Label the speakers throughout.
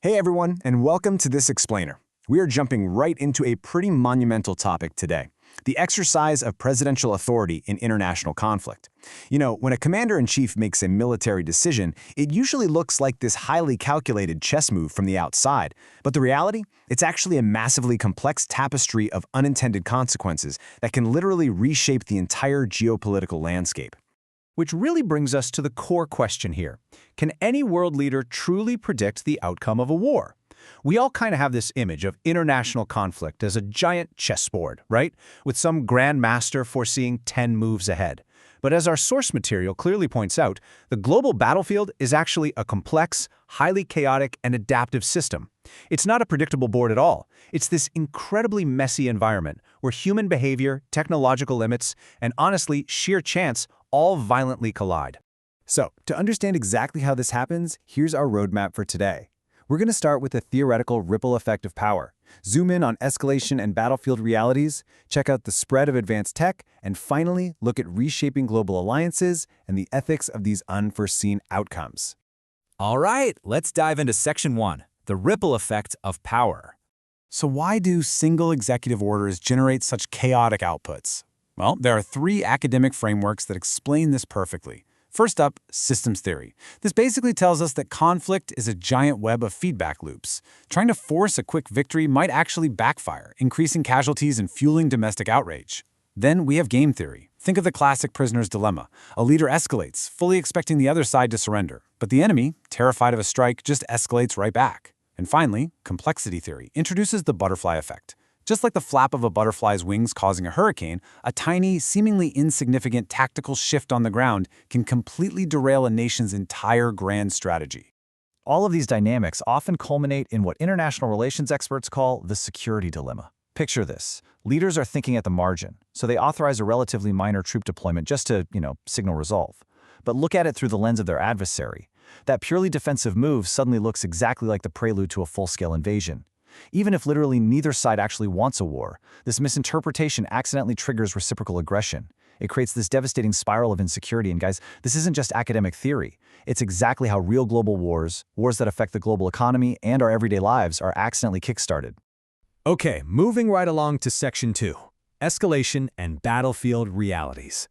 Speaker 1: Hey everyone, and welcome to this explainer. We are jumping right into a pretty monumental topic today, the exercise of presidential authority in international conflict. You know, when a commander-in-chief makes a military decision, it usually looks like this highly calculated chess move from the outside. But the reality? It's actually a massively complex tapestry of unintended consequences that can literally reshape the entire geopolitical landscape.
Speaker 2: Which really brings us to the core question here. Can any world leader truly predict the outcome of a war? We all kind of have this image of international conflict as a giant chessboard, right? With some grand master foreseeing 10 moves ahead. But as our source material clearly points out, the global battlefield is actually a complex, highly chaotic, and adaptive system. It's not a predictable board at all. It's this incredibly messy environment where human behavior, technological limits, and honestly, sheer chance all violently collide.
Speaker 1: So, to understand exactly how this happens, here's our roadmap for today. We're going to start with the theoretical ripple effect of power, zoom in on escalation and battlefield realities, check out the spread of advanced tech, and finally, look at reshaping global alliances and the ethics of these unforeseen outcomes.
Speaker 3: All right, let's dive into Section 1, the ripple effect of power.
Speaker 1: So why do single executive orders generate such chaotic outputs? Well, there are three academic frameworks that explain this perfectly. First up, systems theory. This basically tells us that conflict is a giant web of feedback loops. Trying to force a quick victory might actually backfire, increasing casualties and fueling domestic outrage. Then we have game theory. Think of the classic prisoner's dilemma. A leader escalates, fully expecting the other side to surrender. But the enemy, terrified of a strike, just escalates right back. And finally, complexity theory introduces the butterfly effect. Just like the flap of a butterfly's wings causing a hurricane, a tiny, seemingly insignificant tactical shift on the ground can completely derail a nation's entire grand strategy.
Speaker 2: All of these dynamics often culminate in what international relations experts call the security dilemma. Picture this. Leaders are thinking at the margin, so they authorize a relatively minor troop deployment just to, signal resolve. But look at it through the lens of their adversary. That purely defensive move suddenly looks exactly like the prelude to a full-scale invasion. Even if literally neither side actually wants a war, this misinterpretation accidentally triggers reciprocal aggression. It creates this devastating spiral of insecurity, and guys, this isn't just academic theory. It's exactly how real global wars that affect the global economy and our everyday lives, are accidentally kickstarted.
Speaker 3: Okay, moving right along to Section 2, escalation and battlefield realities.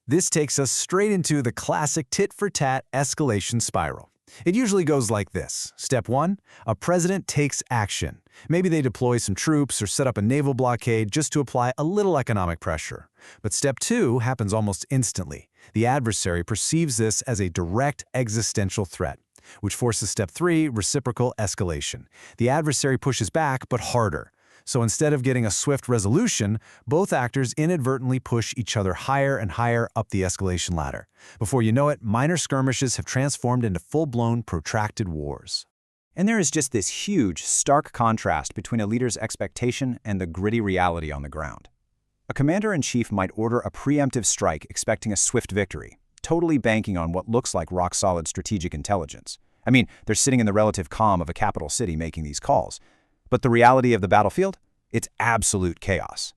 Speaker 1: This takes us straight into the classic tit-for-tat escalation spiral. It usually goes like this. Step 1, a president takes action. Maybe they deploy some troops or set up a naval blockade just to apply a little economic pressure. But step 2 happens almost instantly. The adversary perceives this as a direct existential threat, which forces step 3, reciprocal escalation. The adversary pushes back, but harder. So instead of getting a swift resolution, both actors inadvertently push each other higher and higher up the escalation ladder. Before you know it, minor skirmishes have transformed into full-blown, protracted wars.
Speaker 2: And there is just this huge, stark contrast between a leader's expectation and the gritty reality on the ground. A commander-in-chief might order a preemptive strike expecting a swift victory, totally banking on what looks like rock-solid strategic intelligence. I mean, they're sitting in the relative calm of a capital city making these calls. But the reality of the battlefield? It's absolute chaos.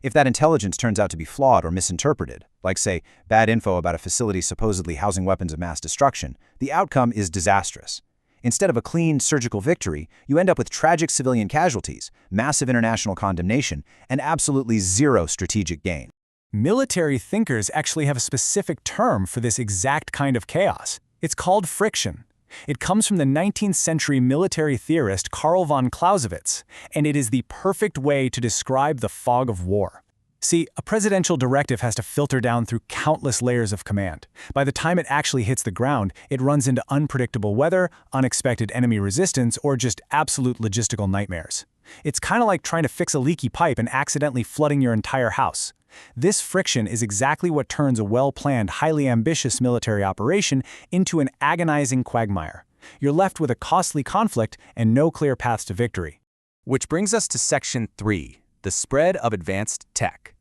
Speaker 2: If that intelligence turns out to be flawed or misinterpreted, like, say, bad info about a facility supposedly housing weapons of mass destruction, the outcome is disastrous. Instead of a clean, surgical victory, you end up with tragic civilian casualties, massive international condemnation, and absolutely zero strategic gain.
Speaker 1: Military thinkers actually have a specific term for this exact kind of chaos. It's called friction. It comes from the 19th century military theorist Karl von Clausewitz, and it is the perfect way to describe the fog of war. See, a presidential directive has to filter down through countless layers of command. By the time it actually hits the ground, it runs into unpredictable weather, unexpected enemy resistance, or just absolute logistical nightmares. It's kind of like trying to fix a leaky pipe and accidentally flooding your entire house. This friction is exactly what turns a well-planned, highly ambitious military operation into an agonizing quagmire. You're left with a costly conflict and no clear paths to victory.
Speaker 3: Which brings us to Section 3, the spread of advanced tech.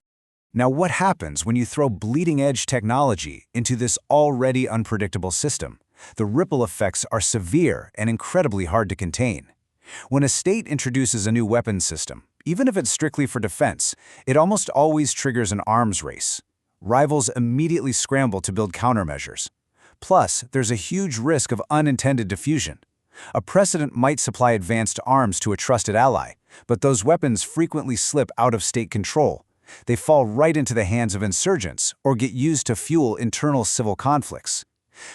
Speaker 1: Now, what happens when you throw bleeding-edge technology into this already unpredictable system? The ripple effects are severe and incredibly hard to contain. When a state introduces a new weapons system, even if it's strictly for defense, it almost always triggers an arms race. Rivals immediately scramble to build countermeasures. Plus, there's a huge risk of unintended diffusion.
Speaker 2: A president might supply advanced arms to a trusted ally, but those weapons frequently slip out of state control. They fall right into the hands of insurgents or get used to fuel internal civil conflicts.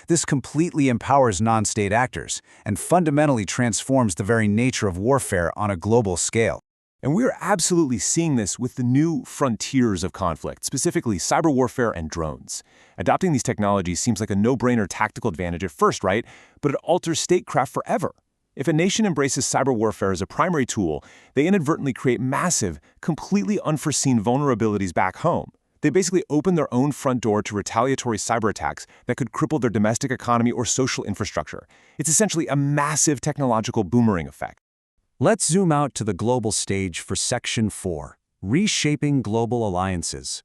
Speaker 2: This completely empowers non-state actors and fundamentally transforms the very nature of warfare on a global scale.
Speaker 4: And we're absolutely seeing this with the new frontiers of conflict, specifically cyber warfare and drones. Adopting these technologies seems like a no-brainer tactical advantage at first, right? But it alters statecraft forever. If a nation embraces cyber warfare as a primary tool, they inadvertently create massive, completely unforeseen vulnerabilities back home. They basically open their own front door to retaliatory cyber attacks that could cripple their domestic economy or social infrastructure. It's essentially a massive technological boomerang effect.
Speaker 3: Let's zoom out to the global stage for Section 4, Reshaping Global Alliances.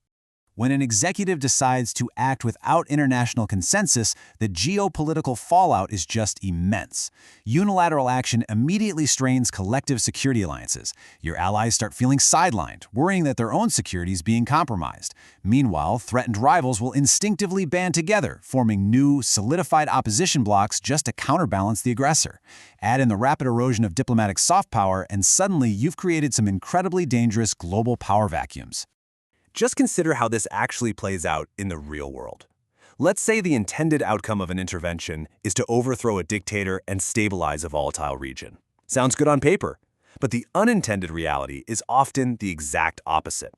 Speaker 1: When an executive decides to act without international consensus, the geopolitical fallout is just immense. Unilateral action immediately strains collective security alliances. Your allies start feeling sidelined, worrying that their own security is being compromised. Meanwhile, threatened rivals will instinctively band together, forming new, solidified opposition blocs just to counterbalance the aggressor. Add in the rapid erosion of diplomatic soft power, and suddenly you've created some incredibly dangerous global power vacuums.
Speaker 5: Just consider how this actually plays out in the real world. Let's say the intended outcome of an intervention is to overthrow a dictator and stabilize a volatile region. Sounds good on paper, but the unintended reality is often the exact opposite.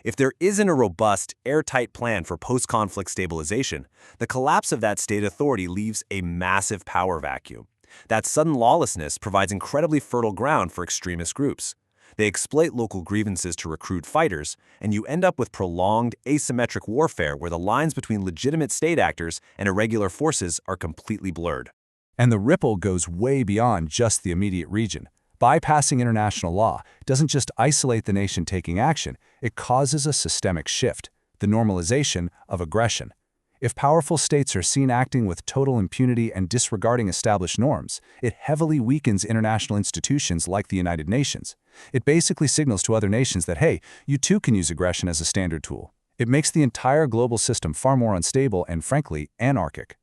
Speaker 5: If there isn't a robust, airtight plan for post-conflict stabilization, the collapse of that state authority leaves a massive power vacuum. That sudden lawlessness provides incredibly fertile ground for extremist groups. They exploit local grievances to recruit fighters, and you end up with prolonged, asymmetric warfare where the lines between legitimate state actors and irregular forces are completely blurred.
Speaker 3: And the ripple goes way beyond just the immediate region. Bypassing international law doesn't just isolate the nation taking action, it causes a systemic shift, the normalization of aggression. If powerful states are seen acting with total impunity and disregarding established norms, it heavily weakens international institutions like the United Nations. It basically signals to other nations that, hey, you too can use aggression as a standard tool. It makes the entire global system far more unstable and, frankly, anarchic.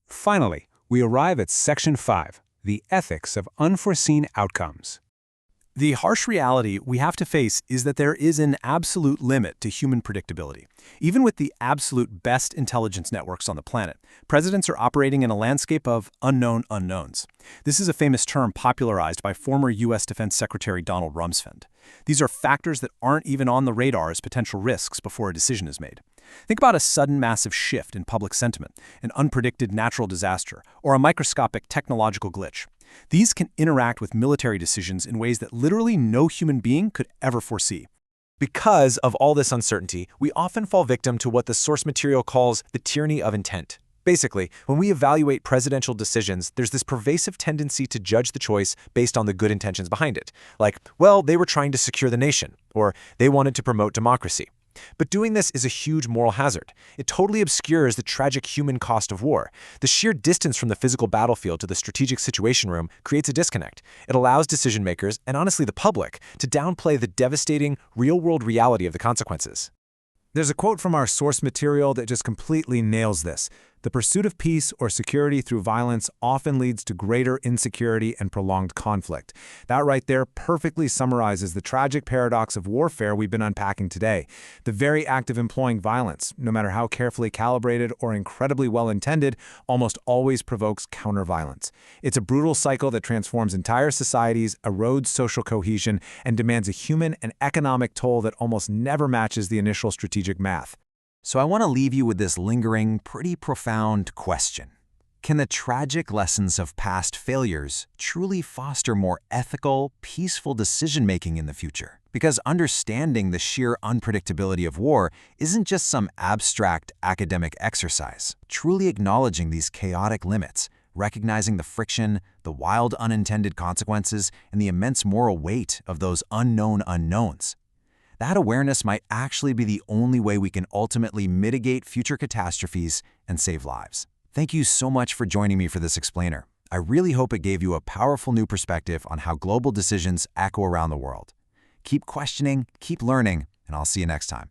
Speaker 6: Finally, we arrive at Section 5, the ethics of unforeseen outcomes.
Speaker 5: The harsh reality we have to face is that there is an absolute limit to human predictability. Even with the absolute best intelligence networks on the planet, presidents are operating in a landscape of unknown unknowns. This is a famous term popularized by former U.S. Defense Secretary Donald Rumsfeld. These are factors that aren't even on the radar as potential risks before a decision is made. Think about a sudden massive shift in public sentiment, an unpredicted natural disaster, or a microscopic technological glitch. These can interact with military decisions in ways that literally no human being could ever foresee. Because of all this uncertainty, we often fall victim to what the source material calls the tyranny of intent. Basically, when we evaluate presidential decisions, there's this pervasive tendency to judge the choice based on the good intentions behind it. Like, well, they were trying to secure the nation, or they wanted to promote democracy. But doing this is a huge moral hazard. It totally obscures the tragic human cost of war. The sheer distance from the physical battlefield to the strategic situation room creates a disconnect. It allows decision makers, and honestly the public, to downplay the devastating, real-world reality of the consequences.
Speaker 3: There's a quote from our source material that just completely nails this. The pursuit of peace or security through violence often leads to greater insecurity and prolonged conflict. That right there perfectly summarizes the tragic paradox of warfare we've been unpacking today. The very act of employing violence, no matter how carefully calibrated or incredibly well-intended, almost always provokes counter-violence. It's a brutal cycle that transforms entire societies, erodes social cohesion, and demands a human and economic toll that almost never matches the initial strategic math.
Speaker 2: So I want to leave you with this lingering, pretty profound question. Can the tragic lessons of past failures truly foster more ethical, peaceful decision-making in the future? Because understanding the sheer unpredictability of war isn't just some abstract academic exercise. Truly acknowledging these chaotic limits, recognizing the friction, the wild unintended consequences, and the immense moral weight of those unknown unknowns. That awareness might actually be the only way we can ultimately mitigate future catastrophes and save lives. Thank you so much for joining me for this explainer. I really hope it gave you a powerful new perspective on how global decisions echo around the world. Keep questioning, keep learning, and I'll see you next time.